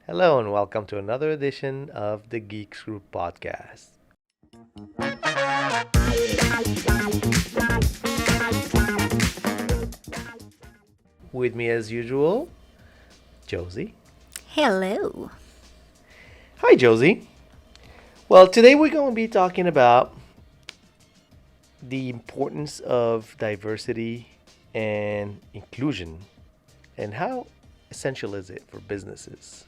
Hello and welcome to another edition of the Geeks Group podcast. With me as usual, Josie. Hello. Hi, Josie. Well, today we're going to be talking about the importance of diversity and inclusion and how essential is it for businesses.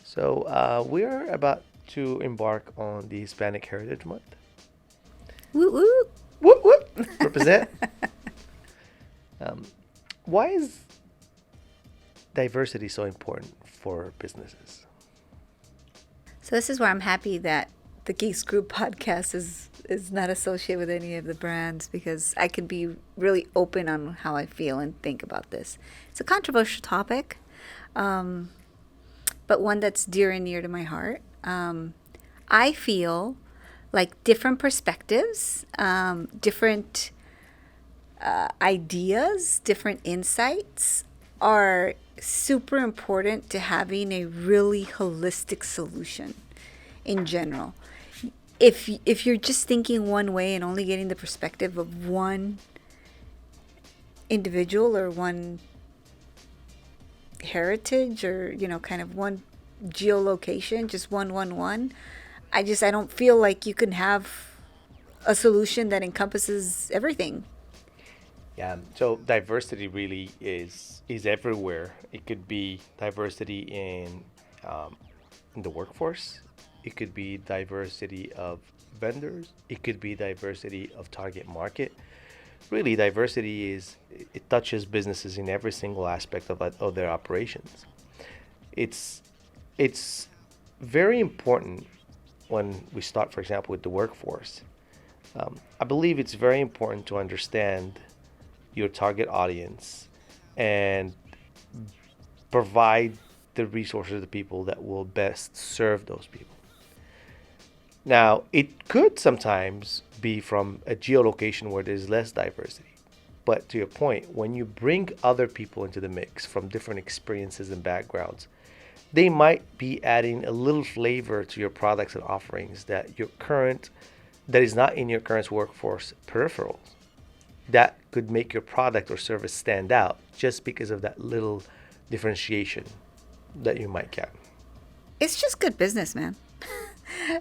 So, we're about to embark on the Hispanic Heritage Month. Woo woo. Whoop, whoop, represent. Um, why is diversity so important for businesses? So this is where I'm happy that the Geeks Group podcast is not associated with any of the brands because I can be really open on how I feel and think about this. It's a controversial topic, but one that's dear and near to my heart. I feel like different perspectives, different ideas, different insights are super important to having a really holistic solution in general. If you're just thinking one way and only getting the perspective of one individual or one heritage or kind of one geolocation, just one, I don't feel like you can have a solution that encompasses everything. Yeah, so diversity really is everywhere. It could be diversity in the workforce. It could be diversity of vendors. It could be diversity of target market. Really, diversity it touches businesses in every single aspect of their operations. It's it's very important when we start, for example, with the workforce. I believe it's very important to understand your target audience and provide the resources to the people that will best serve those people. Now, it could sometimes be from a geolocation where there's less diversity. But to your point, when you bring other people into the mix from different experiences and backgrounds, they might be adding a little flavor to your products and offerings that is not in your current workforce peripherals. That could make your product or service stand out just because of that little differentiation that you might get. It's just good business, man.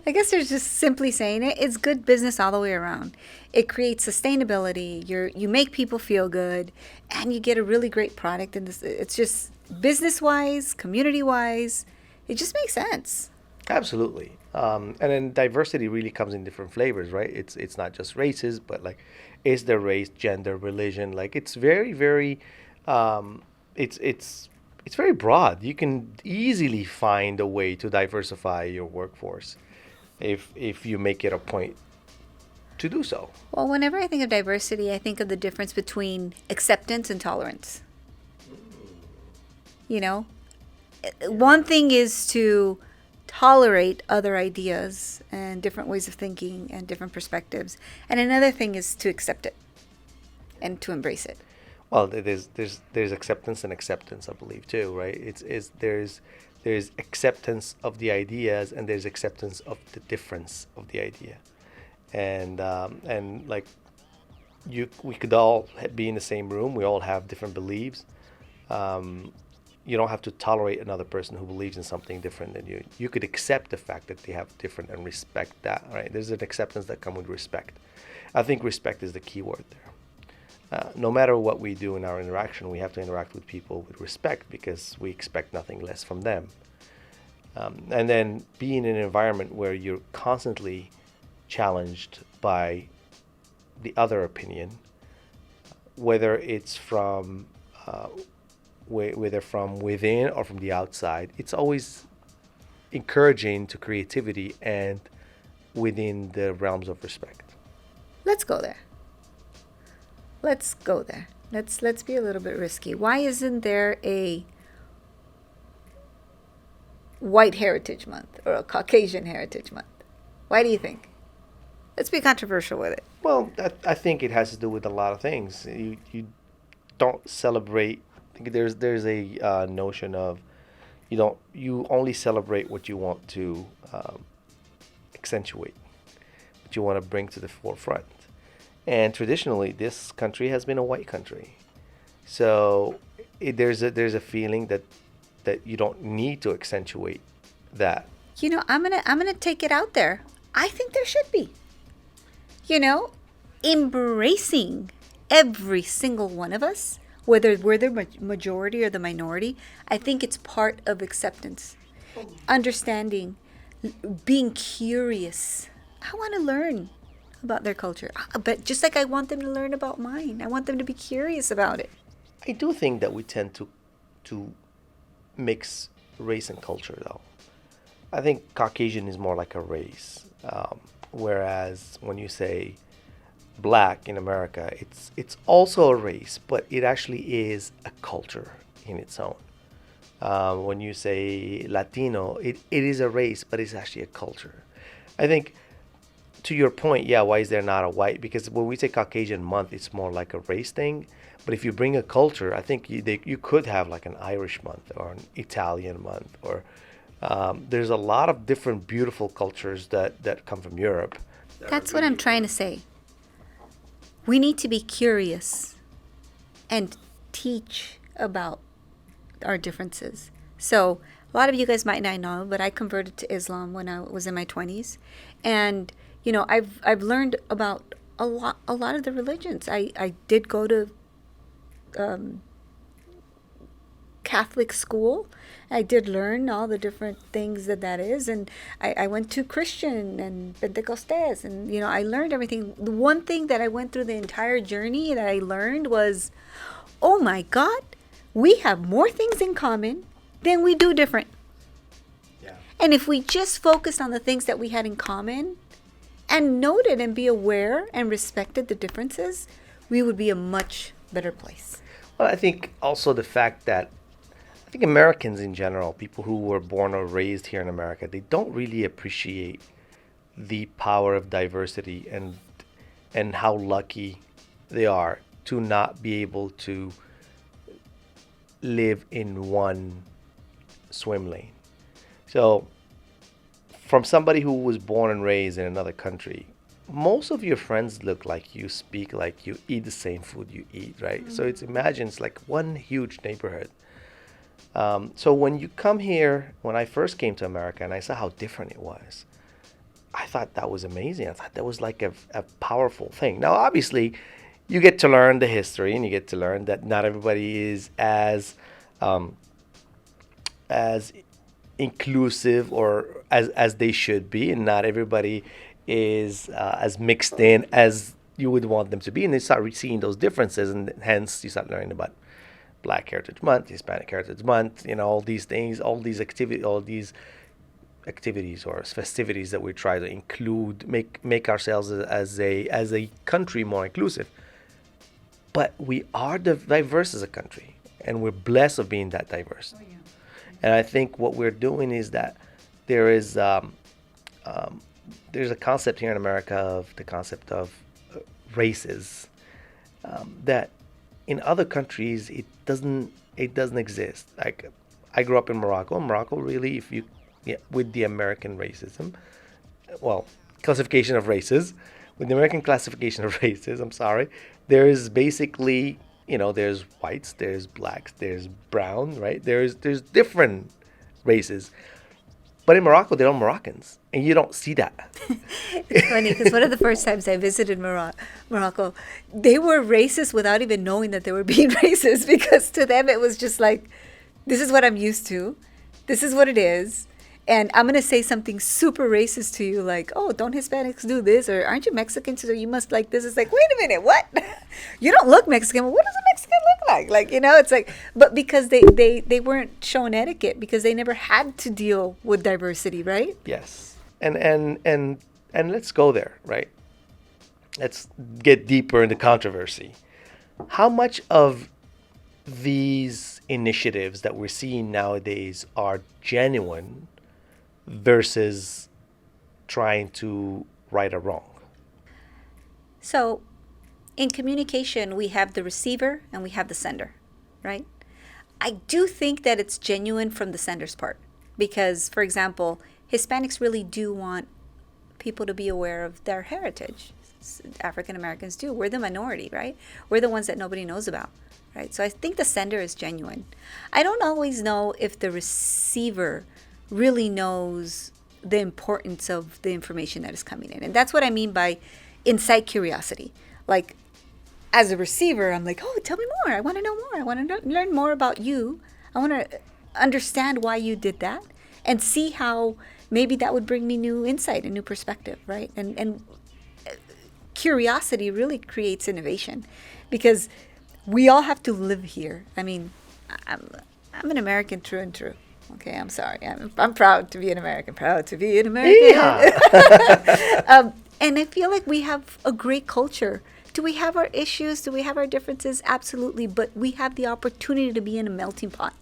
I guess there's just simply saying it. It's good business all the way around. It creates sustainability. You make people feel good, and you get a really great product. And it's just business wise, community wise, it just makes sense. Absolutely. And then diversity really comes in different flavors, right? It's not just races, but like is there race, gender, religion? Like it's very, very it's very broad. You can easily find a way to diversify your workforce if you make it a point to do so. Well, whenever I think of diversity, I think of the difference between acceptance and tolerance. You know, one thing is to tolerate other ideas and different ways of thinking and different perspectives, and another thing is to accept it and to embrace it. Well, there's acceptance and acceptance, I believe too, right? It's there's acceptance of the ideas and there's acceptance of the difference of the idea, and like we could all be in the same room. We all have different beliefs. You don't have to tolerate another person who believes in something different than you. You could accept the fact that they have different and respect that, right? There's an acceptance that comes with respect. I think respect is the key word there. No matter what we do in our interaction, we have to interact with people with respect because we expect nothing less from them. And then being in an environment where you're constantly challenged by the other opinion, whether it's whether from within or from the outside, it's always encouraging to creativity and within the realms of respect. Let's go there. Let's go there. Let's be a little bit risky. Why isn't there a White Heritage Month or a Caucasian Heritage Month? Why do you think? Let's be controversial with it. Well, I think it has to do with a lot of things. You don't celebrate. I think there's a notion of You only celebrate what you want to accentuate, what you want to bring to the forefront. And traditionally, this country has been a white country. So there's a feeling that you don't need to accentuate that. I'm gonna take it out there. I think there should be. You know, embracing every single one of us, whether we're the majority or the minority. I think it's part of acceptance, understanding, being curious. I want to learn about their culture, but just like I want them to learn about mine, I want them to be curious about it. I do think that we tend to mix race and culture, though. I think Caucasian is more like a race, whereas when you say black in America, it's also a race, but it actually is a culture in its own. When you say Latino, it is a race, but it's actually a culture. I think to your point, yeah, why is there not a white? Because when we say Caucasian month, it's more like a race thing. But if you bring a culture, I think you could have like an Irish month or an Italian month, or there's a lot of different beautiful cultures that come from Europe. That's what I'm trying to say. We need to be curious and teach about our differences. So a lot of you guys might not know, but I converted to Islam when I was in my 20s, and I've learned about a lot of the religions. I did go to Catholic school. I did learn all the different things that is, and I went to Christian and Pentecostés, and I learned everything. The one thing that I went through the entire journey that I learned was, oh my God, we have more things in common than we do different. Yeah. And if we just focused on the things that we had in common and noted and be aware and respected the differences, we would be a much better place. Well, I think also the fact that I think Americans in general, people who were born or raised here in America, they don't really appreciate the power of diversity and how lucky they are to not be able to live in one swim lane. So, from somebody who was born and raised in another country, most of your friends look like you, speak like you, eat the same food you eat, right? Mm-hmm. So it's like one huge neighborhood. So when you come here, when I first came to America and I saw how different it was, I thought that was amazing. I thought that was like a powerful thing. Now, obviously, you get to learn the history and you get to learn that not everybody is as inclusive or as they should be, and not everybody is as mixed in as you would want them to be. And they start seeing those differences, and hence you start learning about Black Heritage Month, Hispanic Heritage Month, all these things, all these activities or festivities that we try to include, make ourselves as a country more inclusive. But we are diverse as a country, and we're blessed of being that diverse. Oh, yeah. And I think what we're doing is that there's a concept here in America of the concept of races that in other countries it doesn't exist. Like, I grew up in Morocco. Morocco really, with the American racism, classification of races, with the American classification of races, there is basically, there's whites, there's blacks, there's brown, right? There's different races. But in Morocco, they're all Moroccans, and you don't see that. It's funny, because one of the first times I visited Morocco, they were racist without even knowing that they were being racist, because to them it was just like, this is what I'm used to, this is what it is, and I'm going to say something super racist to you, like, oh, don't Hispanics do this, or aren't you Mexican, so you must like this. It's like, wait a minute, what? You don't look Mexican. Well, what does a Mexican look like? Like, it's like, but because they weren't shown etiquette, because they never had to deal with diversity, right? Yes. And let's go there, right? Let's get deeper into controversy. How much of these initiatives that we're seeing nowadays are genuine versus trying to right a wrong? So, in communication, we have the receiver and we have the sender, right? I do think that it's genuine from the sender's part because, for example, Hispanics really do want people to be aware of their heritage. African Americans do. We're the minority, right? We're the ones that nobody knows about, right? So I think the sender is genuine. I don't always know if the receiver really knows the importance of the information that is coming in. And that's what I mean by incite curiosity. Like, as a receiver, I'm like, oh, tell me more. I want to know more. I want to learn more about you. I want to understand why you did that and see how maybe that would bring me new insight and new perspective, right? And curiosity really creates innovation because we all have to live here. I mean, I'm an American through and through. Okay, I'm sorry. I'm proud to be an American. Proud to be an American. Yeah. And I feel like we have a great culture. Do we have our issues? Do we have our differences? Absolutely. But we have the opportunity to be in a melting pot.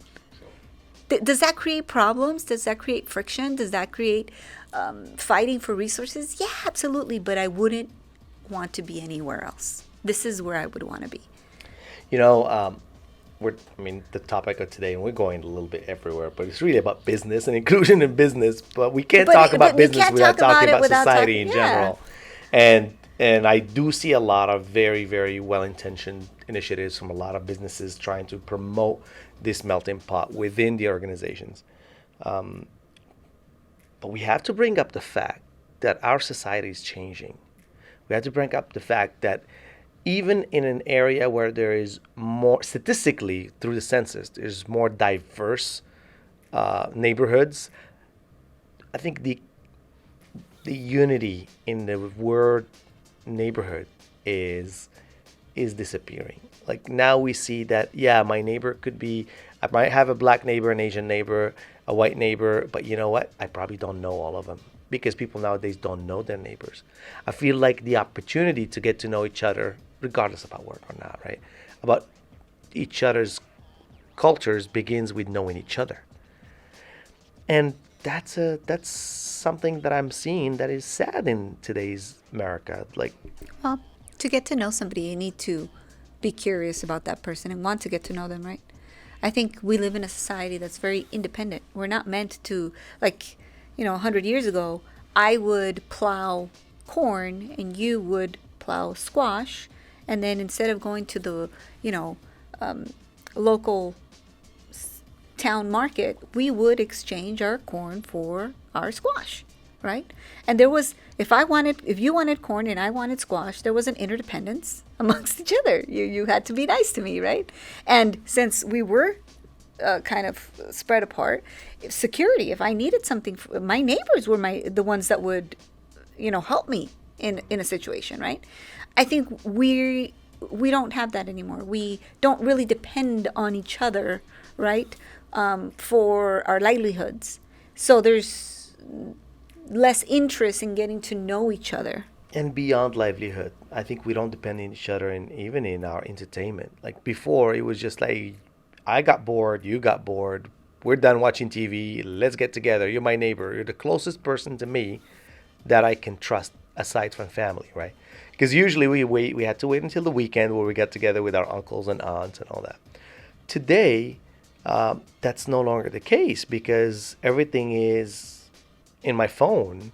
Does that create problems? Does that create friction? Does that create fighting for resources? Yeah, absolutely. But I wouldn't want to be anywhere else. This is where I would want to be. You know, the topic of today, and we're going a little bit everywhere, but it's really about business and inclusion in business. But we can't talk about business without talking about society in general. And I do see a lot of very, very well-intentioned initiatives from a lot of businesses trying to promote this melting pot within the organizations. But we have to bring up the fact that our society is changing. We have to bring up the fact that even in an area where there is more, statistically through the census, there's more diverse neighborhoods, I think the unity in the word neighborhood is disappearing. Like now we see that, yeah, my neighbor could be, I might have a black neighbor, an Asian neighbor, a white neighbor, but you know what? I probably don't know all of them because people nowadays don't know their neighbors. I feel like the opportunity to get to know each other, regardless about work or not, right? About each other's cultures begins with knowing each other. And that's something that I'm seeing that is sad in today's America. Like, well, to get to know somebody, you need to be curious about that person and want to get to know them, right? I think we live in a society that's very independent. We're not meant to, like, 100 years ago, I would plow corn and you would plow squash. And then instead of going to the, local town market, we would exchange our corn for our squash, right? And there was, if you wanted corn and I wanted squash, there was an interdependence amongst each other. You had to be nice to me, right? And since we were kind of spread apart, security, if I needed something, my neighbors were the ones that would, help me in a situation, right? I think we don't have that anymore. We don't really depend on each other, right, for our livelihoods. So there's less interest in getting to know each other. And beyond livelihood, I think we don't depend on each other, and even in our entertainment. Like before, it was just like, I got bored, you got bored, we're done watching TV, let's get together. You're my neighbor. You're the closest person to me that I can trust aside from family, right? Because usually we had to wait until the weekend where we got together with our uncles and aunts and all that. Today, that's no longer the case because everything is in my phone.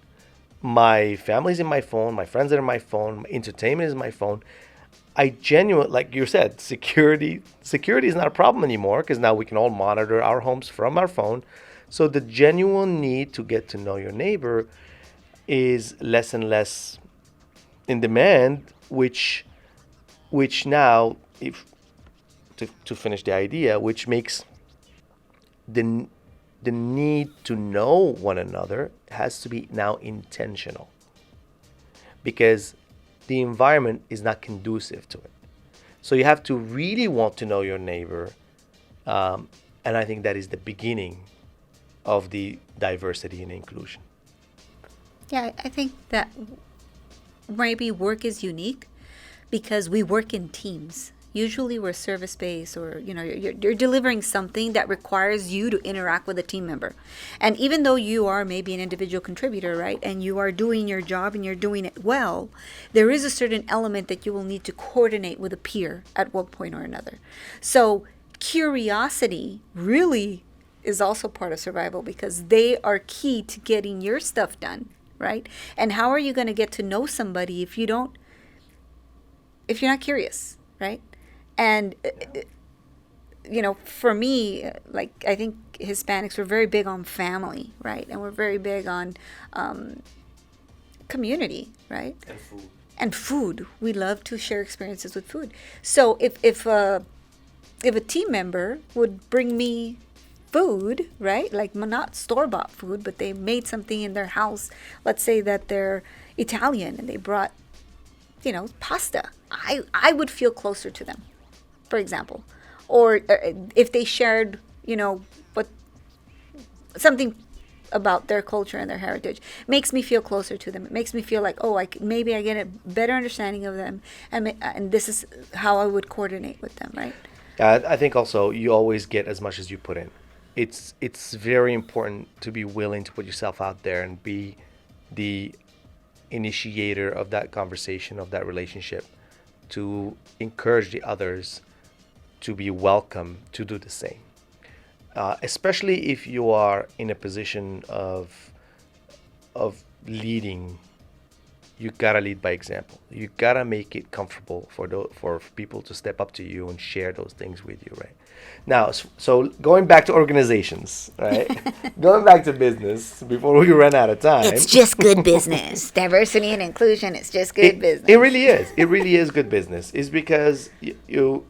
My family's in my phone. My friends are in my phone. My entertainment is in my phone. I genuinely, like you said, security is not a problem anymore because now we can all monitor our homes from our phone. So the genuine need to get to know your neighbor is less and less in demand, which now, if to finish the idea, which makes the need to know one another has to be now intentional because the environment is not conducive to it. So you have to really want to know your neighbor, and I think that is the beginning of the diversity and inclusion. Yeah, I think that maybe work is unique because we work in teams. Usually we're service-based or, you're delivering something that requires you to interact with a team member. And even though you are maybe an individual contributor, right, and you are doing your job and you're doing it well, there is a certain element that you will need to coordinate with a peer at one point or another. So curiosity really is also part of survival because they are key to getting your stuff done, right? And how are you going to get to know somebody if you're not curious, right? And for me, like, I think Hispanics were very big on family, right? And we're very big on community, right? And food. And food. We love to share experiences with food. So if a team member would bring me food, right? Like, not store-bought food, but they made something in their house. Let's say that they're Italian and they brought, pasta. I would feel closer to them, for example. Or if they shared, what something about their culture and their heritage, makes me feel closer to them. It makes me feel like, oh, maybe I get a better understanding of them, and this is how I would coordinate with them, right? I think also you always get as much as you put in. It's very important to be willing to put yourself out there and be the initiator of that conversation, of that relationship, to encourage the others to be welcome to do the same. Especially if you are in a position of leading, you gotta lead by example. You gotta make it comfortable for people to step up to you and share those things with you, right? Now, so going back to organizations, right? Going back to business before we run out of time. It's just good business. Diversity and inclusion. It's just good business. It really is. It really is good business. It's because you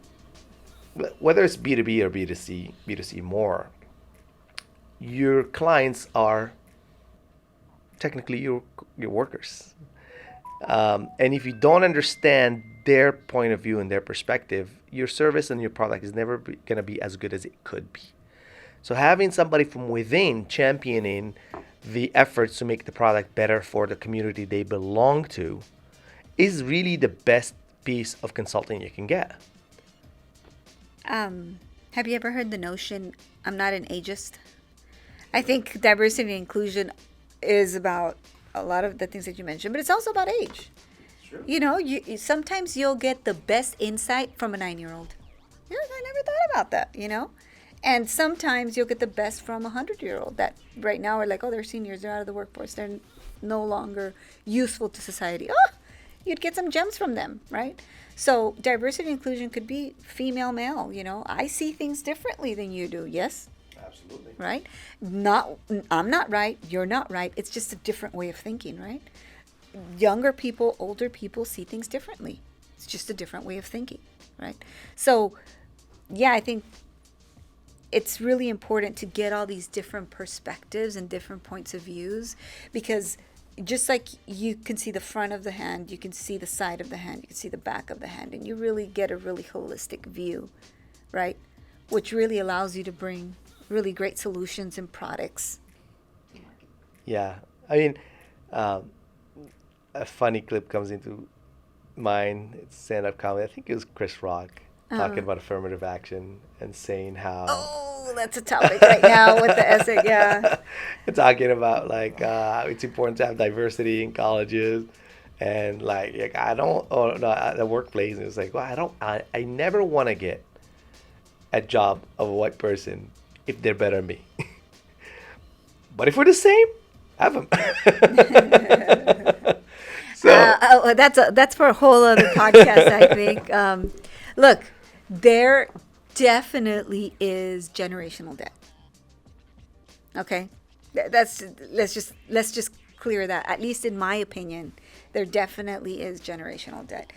whether it's B2B or B2C more, your clients are technically your workers. And if you don't understand their point of view and their perspective, your service and your product is never going to be as good as it could be. So having somebody from within championing the efforts to make the product better for the community they belong to is really the best piece of consulting you can get. Have you ever heard the notion, I'm not an ageist? I think diversity and inclusion is about a lot of the things that you mentioned, but it's also about age. Sure. Sometimes you'll get the best insight from a 9-year-old. I never thought about that, And sometimes you'll get the best from a 100-year-old that right now are like, oh, they're seniors, they're out of the workforce, they're no longer useful to society. Oh, you'd get some gems from them, right? So diversity and inclusion could be female, male. I see things differently than you do. Yes? Absolutely. Right? I'm not right. You're not right. It's just a different way of thinking, right? Younger people, older people see things differently. It's just a different way of thinking, right? So, yeah, I think it's really important to get all these different perspectives and different points of views, because just like you can see the front of the hand, you can see the side of the hand, you can see the back of the hand, and you really get a really holistic view, right? Which really allows you to bring really great solutions and products. Yeah. I mean, a funny clip comes into mind. It's stand-up comedy. I think it was Chris Rock talking about affirmative action and saying how... Oh, that's a topic right now with the essay, yeah. Talking about, like, it's important to have diversity in colleges. And, like I don't... Oh, no, at the workplace. And it's like, well, I never want to get a job of a white person if they're better than me. But if we're the same, have them. So that's for a whole other podcast, I think. Look, there definitely is generational debt. Okay, let's just clear that. At least in my opinion, there definitely is generational debt.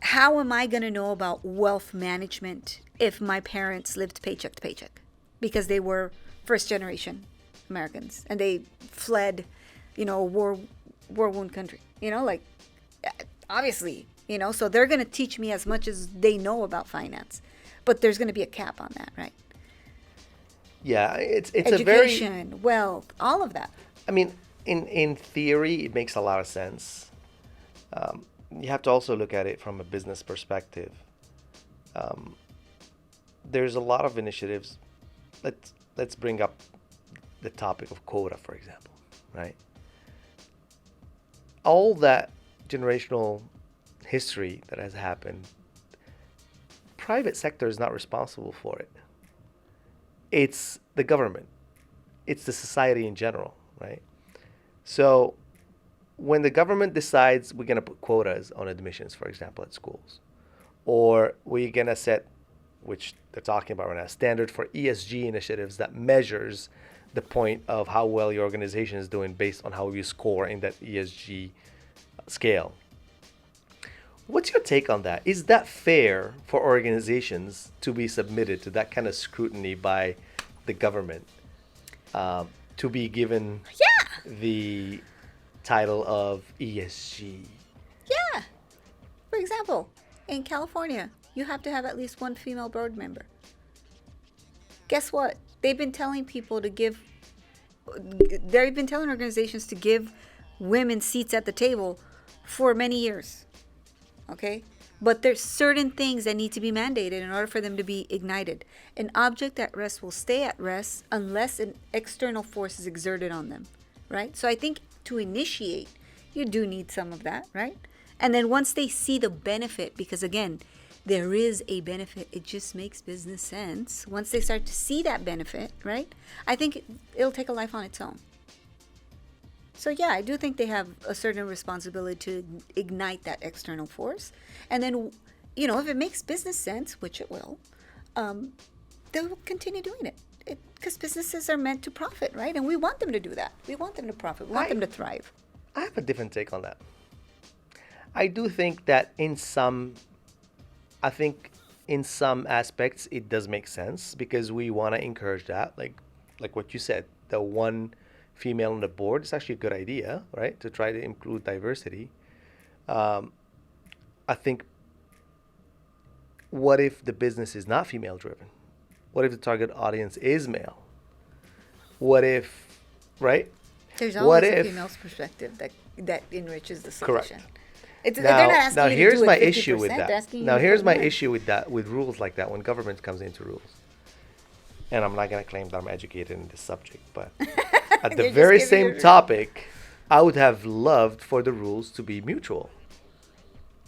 How am I going to know about wealth management if my parents lived paycheck to paycheck? Because they were first generation Americans and they fled, a war-wound country. Obviously, so they're going to teach me as much as they know about finance. But there's going to be a cap on that, right? Yeah, it's education, wealth, all of that. I mean, in theory, it makes a lot of sense. You have to also look at it from a business perspective. There's a lot of initiatives. Let's bring up the topic of quota, for example, right? All that generational history that has happened private sector is not responsible for it. It's the government. It's the society in general, right? So when the government decides we're going to put quotas on admissions, for example, at schools, or we're going to set, which they're talking about right now, standard for ESG initiatives that measures the point of how well your organization is doing based on how you score in that ESG scale. What's your take on that? Is that fair for organizations to be submitted to that kind of scrutiny by the government, to be given the title of ESG? Yeah. For example, in California, you have to have at least one female board member. Guess what? They've been telling organizations to give women seats at the table for many years. Okay? But there's certain things that need to be mandated in order for them to be ignited. An object at rest will stay at rest unless an external force is exerted on them, right? So I think to initiate, you do need some of that, right? And then once they see the benefit, because again, there is a benefit, it just makes business sense. Once they start to see that benefit, right? I think it'll take a life on its own. So yeah, I do think they have a certain responsibility to ignite that external force. And then, if it makes business sense, which it will, they'll continue doing it. Because businesses are meant to profit, right? And we want them to do that. We want them to profit. We want them to thrive. I have a different take on that. I do think that in some aspects it does make sense because we want to encourage that. Like what you said, the one female on the board is actually a good idea, right? To try to include diversity. I think, what if the business is not female driven? What if the target audience is male? What if, right? There's always a female's perspective that enriches the solution. Correct. They're not asking you to here's do my it 50%, issue with that. Here's my issue with that, with rules like that, when government comes into rules. And I'm not going to claim that I'm educated in this subject, but at the very same topic, I would have loved for the rules to be mutual.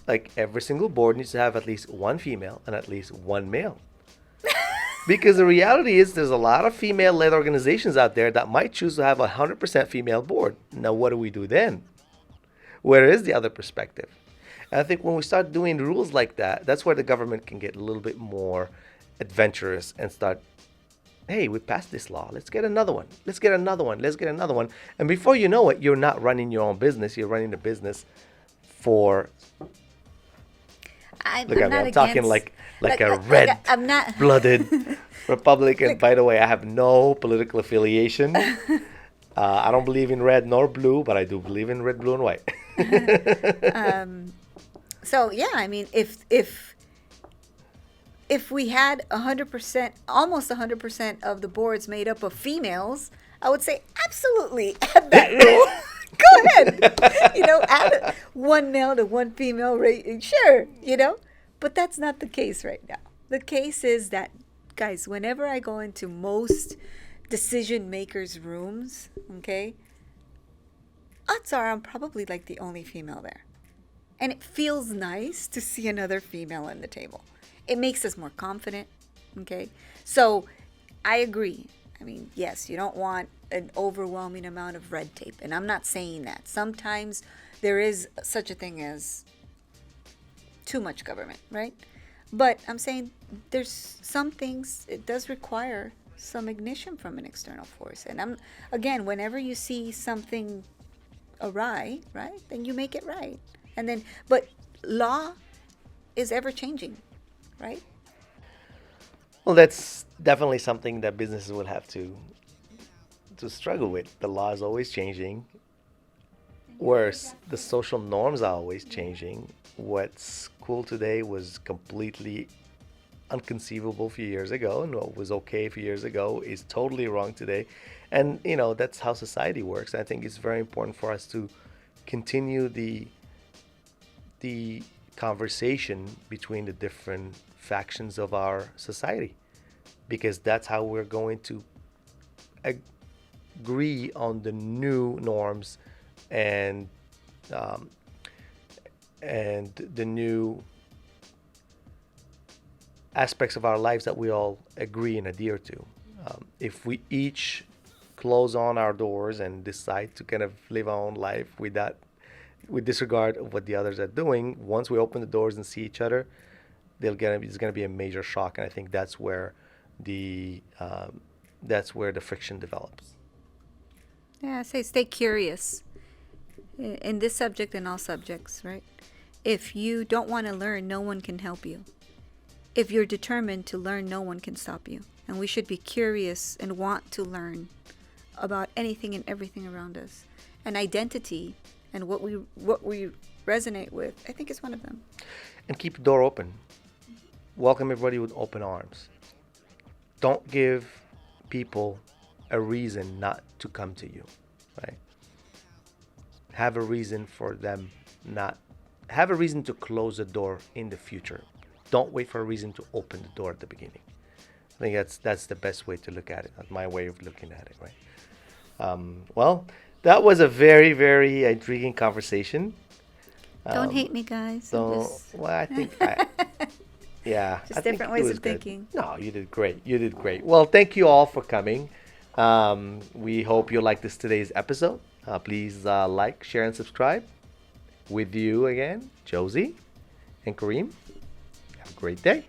Like every single board needs to have at least one female and at least one male. Because the reality is there's a lot of female-led organizations out there that might choose to have a 100% female board. Now, what do we do then? Where is the other perspective? And I think when we start doing rules like that, that's where the government can get a little bit more adventurous and start, hey, we passed this law. Let's get another one. Let's get another one. Let's get another one. And before you know it, you're not running your own business. You're running the business for... I'm talking like a red-blooded Republican. By the way, I have no political affiliation. I don't believe in red nor blue, but I do believe in red, blue, and white. So yeah, I mean, if we had 100%, almost 100% of the boards made up of females, I would say absolutely add that rule. Go ahead. Add one male to one female rate. Sure, But that's not the case right now. The case is that, guys, whenever I go into most decision makers' rooms, okay, odds are I'm probably like the only female there. And it feels nice to see another female in the table. It makes us more confident, okay? So I agree. I mean, yes, you don't want an overwhelming amount of red tape. And I'm not saying that. Sometimes there is such a thing as too much government, right? But I'm saying there's some things, it does require some ignition from an external force. And again, whenever you see something awry, right, then you make it right. But law is ever changing, right? Well, that's definitely something that businesses will have to struggle with. The law is always changing. Whereas the social norms are always changing. What's cool today was completely unconceivable a few years ago, and what was okay a few years ago is totally wrong today. And that's how society works. I think it's very important for us to continue the conversation between the different factions of our society, because that's how we're going to agree on the new norms and the new aspects of our lives that we all agree and adhere to. If we each close on our doors and decide to kind of live our own life with disregard of what the others are doing, once we open the doors and see each other, it's going to be a major shock, and I think the that's where the friction develops. Yeah, I say stay curious in this subject and all subjects, right? If you don't want to learn, no one can help you. If you're determined to learn, no one can stop you. And we should be curious and want to learn about anything and everything around us. And identity and what we resonate with, I think is one of them. And keep the door open. Welcome everybody with open arms. Don't give people a reason not to come to you, right? Have a reason to close the door in the future. Don't wait for a reason to open the door at the beginning. I think that's the best way to look at it. That's my way of looking at it, right? Well, that was a very, very intriguing conversation. Don't hate me, guys. Well, I think, yeah. Just different ways of thinking. No, you did great. You did great. Well, thank you all for coming. We hope you liked today's episode. Please like, share, and subscribe. With you again, Josie and Karim. Have a great day.